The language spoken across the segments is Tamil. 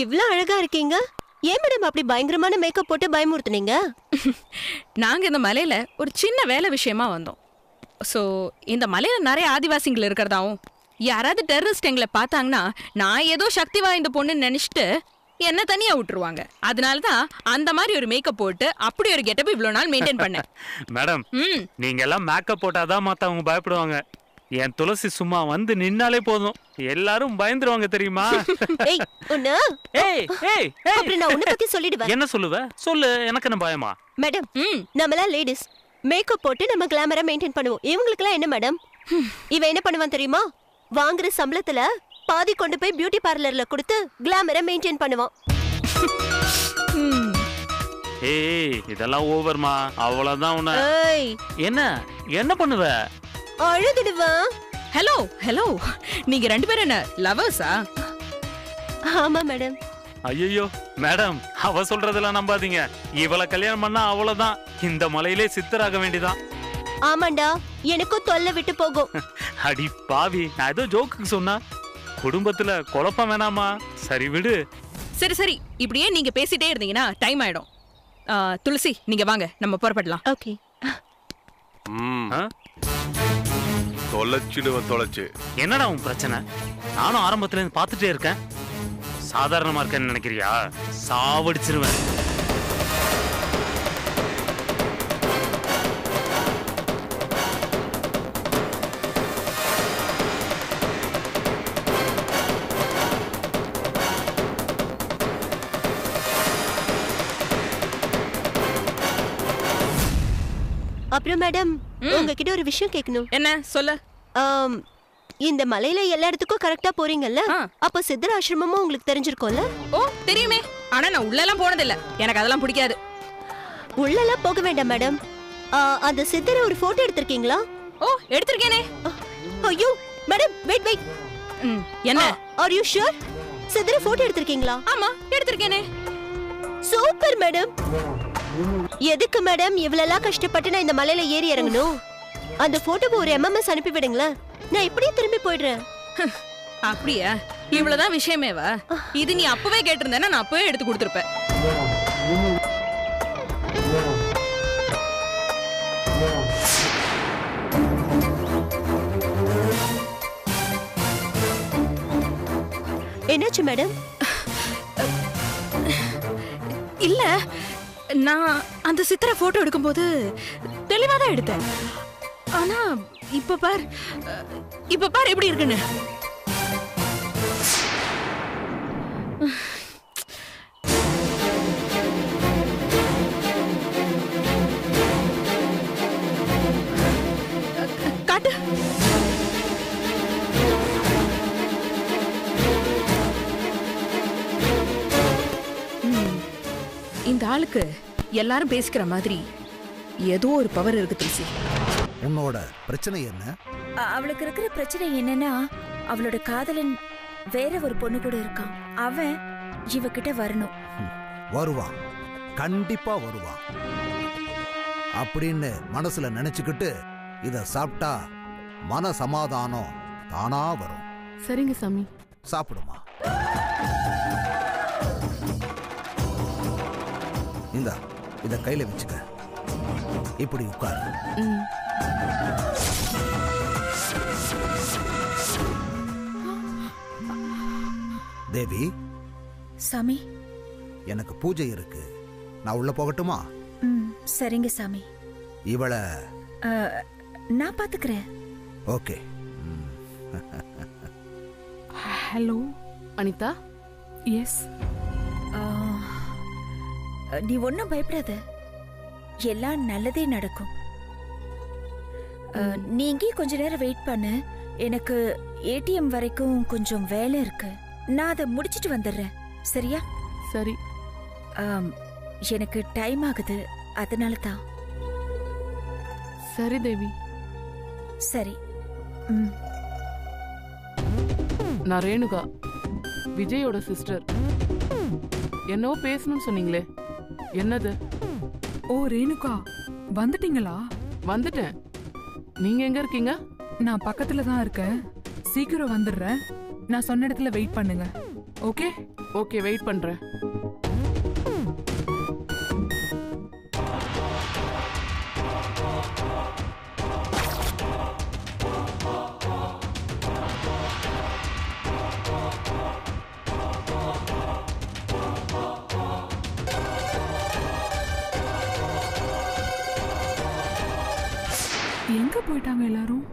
இவ்ளோ அழகா இருக்கீங்க. ஏன் மேடம் அப்படி பயங்கரமான மேக்கப் போட்டு பயமுறுத்துனீங்க? நாங்க இந்த மலையில ஒரு சின்ன வேலை விஷயமா வந்தோம். ஸோ இந்த மலையில நிறைய ஆதிவாசிகள் இருக்கிறதாவும் யாராவது டெரரிஸ்ட் எங்களை பார்த்தாங்கன்னா நான் ஏதோ சக்தி வாய்ந்த பொண்ணுன்னு நினைச்சிட்டு என்ன தனியா விட்டுருவாங்க. அதனால தான் அந்த மாதிரி ஒரு மேக்கப் போட்டு அப்படி ஒரு கெட்டப் இவ்வளவு நாள் மெயின்டைன் பண்ணேன். மேடம் நீங்க எல்லாம் மேக்கப் போட்டாதான் மத்தவங்க பயப்படுவாங்க. என் துளசி சும்மா வந்து நின்னாலே போதும், எல்லாரும் பயந்துருவாங்க தெரியுமா? ஏய் உன்ன ஏய் ஏய் அப்படி நான் உன்னை பத்தி சொல்லிடுவேன். என்ன சொல்லுவ? சொல்லு, எனக்கு என்ன பயமா? மேடம் நம்மளா லேடிஸ் மேக்கப் போட்டு நம்ம கிளாமரா மெயின்டைன் பண்ணுவோம். இவங்களுக்குலாம் என்ன மேடம்? இவன் என்ன பண்ணுவான் தெரியுமா? வாங்குற சம்பளத்துல பாதி கொண்டு போய் பியூட்டி பார்லர்ல கொடுத்து கிளாமரா மெயின்டைன் பண்ணுவான். ஏய் இதெல்லாம் ஓவர்மா. அவ்வளவுதான். உன்ன ஏய் என்ன என்ன பண்ணுவ? அழுதுடுவான். ஹலோ ஹலோ, நீங்க ரெண்டு பேரும் என்ன லவர்ஸா? ஆமா மேடம். ஐயோ மேடம், அவ சொல்றதெல்லாம் நம்பாதீங்க. இவளை கல்யாணம் பண்ணா அவ்வளவுதான், இந்த மலையிலே சித்தராக வேண்டிதான். ஆமாண்டா, எனக்கும் தொல்லை விட்டு போகும். அடி பாவி, நான் ஏதோ ஜோக்குக்கு சொன்னா. குடும்பத்துல குழப்பம் வேணாமா? சரி விடு. சரி சரி, இப்படியே நீங்க பேசிட்டே இருந்தீங்கன்னா டைம் ஆயிடும். துளசி நீங்க வாங்க, நம்ம புறப்படலாம். ஓகே. தொலைச்சு என்னடா உன் பிரச்சனை? நானும் ஆரம்பத்துல இருந்து பாத்துட்டே இருக்கேன். சாதாரணமா இருக்கேன்னு நினைக்கிறியா? சாவடிச்சிருவேன். அப்புறம் மேடம் உங்ககிட்ட ஒரு விஷயம் கேட்கணும். என்ன சொல்ல? இந்த மலையில எல்லா இடத்துக்கும் கரெக்டா போறீங்கல்ல, அப்ப சித்தர் ஆசிரமமும் உங்களுக்கு தெரிஞ்சிருக்கும்ல? ஓ தெரியுமே, ஆனா நான் உள்ளெல்லாம் போனதில்ல. எனக்கு அதெல்லாம் பிடிக்காது. உள்ளெல்லாம் போக வேண்டாம் மேடம். அந்த சித்தரை ஒரு போட்டோ எடுத்திருக்கீங்களா? ஓ எடுத்திருக்கேனே. ஐயோ மேடம், வெயிட் வெயிட். என்ன? Are you sure? சித்தரை போட்டோ எடுத்திருக்கீங்களா? ஆமா எடுத்திருக்கேனே. Super madam. எதுக்கு மேடம் இவ்வளவு கஷ்டப்பட்டு நான் இந்த மலையில ஏறி இறங்கணும்? அந்த போட்டோவை ஒரு MMS அனுப்பி விடுங்களேன், நான் இப்படியே திரும்பி போயிடுறேன். அப்படியா? இவ்வளவுதான் விஷயமேவா? இது நீ அப்பவே கேட்டிருந்தேன்னா நான் அப்பவே எடுத்து கொடுத்துருப்பேன். என்னாச்சு மேடம்? இல்ல, நான் அந்த சித்திரை போட்டோ எடுக்கும்போது தெளிவா தான் எடுத்தேன். ஆனா இப்ப பார் எப்படி இருக்குன்னு. காட்டு. இந்த ஆளுக்கு எல்லாரும் பேசிக்கிற மாதிரி ஏதோ ஒரு பவர் இருக்கு துளசி. உன்னோட பிரச்சனை என்ன? அவளுக்கு இருக்கிற பிரச்சனை என்னன்னா, அவளோட காதலன் வேற ஒரு பொண்ணு கூட இருக்கான். அவன் இவகிட்ட வரணும். வருவான், கண்டிப்பா வருவான் அப்படின்னு மனசுல நினைச்சுக்கிட்டு இத சாப்பிட்டா மன சமாதானம் தானா வரும். சரிங்க சாமி. சாப்பிடுமா. இந்த இத கையில வச்சுக்க. இப்படி உட்காரு. தேவி. சாமி, எனக்கு பூஜை இருக்கு, நான் உள்ள போகட்டுமா? சரிங்க சாமி. இவளை நான் பாத்துக்கிறேன். ஓகே. ஹலோ அனிதா. எஸ். நீ ஒன்னும் பயப்படாத, எல்லாம் நல்லதே நடக்கும். நீ இங்கே கொஞ்ச நேரம் வெயிட் பண்ணு. எனக்கு ATM வரைக்கும் கொஞ்சம் வேலை இருக்கு, நான் அதை முடிச்சிட்டு வந்துடுறேன். சரியா? சரி. எனக்கு டைம் ஆகுது, அதனால தான். சரி தேவி. சரி. நான் ரேணுகா, விஜயோட சிஸ்டர். என்னவோ பேசணும்னு சொன்னீங்களே, என்னது? ஓ ரேணுகா, வந்துட்டீங்களா? வந்துட்டேன். நீங்க எங்க இருக்கீங்க? நான் பக்கத்துல தான் இருக்கேன், சீக்கிரம் வந்துடுறேன். நான் சொன்ன இடத்துல வெயிட் பண்ணுங்க. ஓகே ஓகே வெயிட் பண்றேன். எங்க போயிட்டாங்க எல்லாரும்?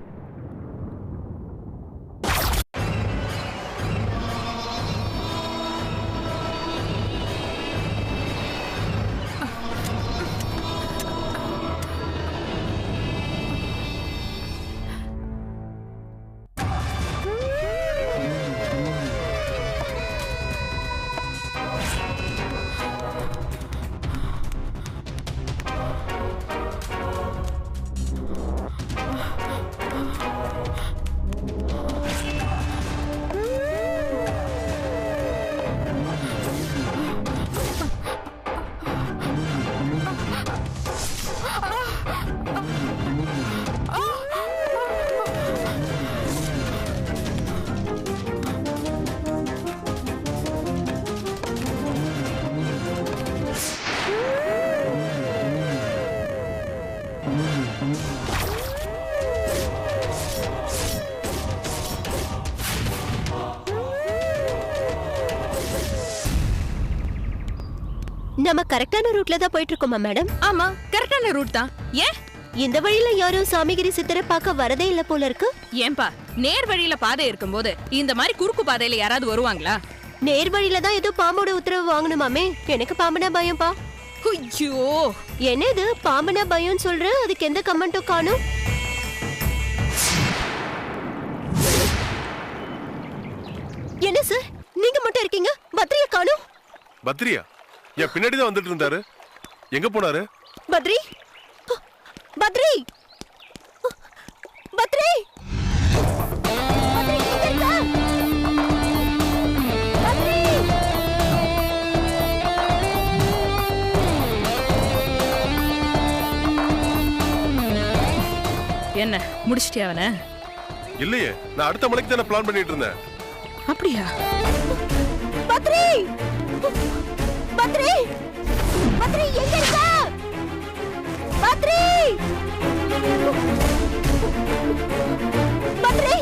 நம்ம கரெக்டான ரூட்ல தான் போயிட்டு இருக்கோமா மேடம்? ஆமா, கரெக்டான ரூட் தான். ஏன் இந்த வழியில யாரும் சாமிகிரி சித்தரை பார்க்க வரதே இல்ல போல இருக்கு. ஏன்பா, நேர் வழியில பாதை இருக்கும்போது இந்த மாதிரி குறுக்கு பாதையில யாராவது வருவாங்களா? நேர் வழியில தான் ஏதோ பாம்போட உத்தரவு வாங்கணுமாமே. எனக்கு பாம்புனா பயம்பா. ஐயோ, என்ன இது பாம்புனா பயம் சொல்ற? அதுக்கு எந்த கமெண்ட்டும் காணும். என்ன சார், நீங்க மட்டும் இருக்கீங்க, பத்ரியை காணும். பத்ரியா என் பின்னாடி தான் வந்துட்டு இருந்தாரு. எங்க போனாரு? பத்ரி, பத்ரி, பத்ரி, பத்ரி, எங்க இருக்க? பத்ரி! என்ன முடிச்சிட்டியா அவன? இல்லையே, நான் அடுத்த மலைக்கு தானே பிளான் பண்ணிட்டு இருந்தேன். அப்படியா? பத்ரி, பத்ரி, பத்ரி, எங்க இருக்க? பத்ரி, பத்ரி,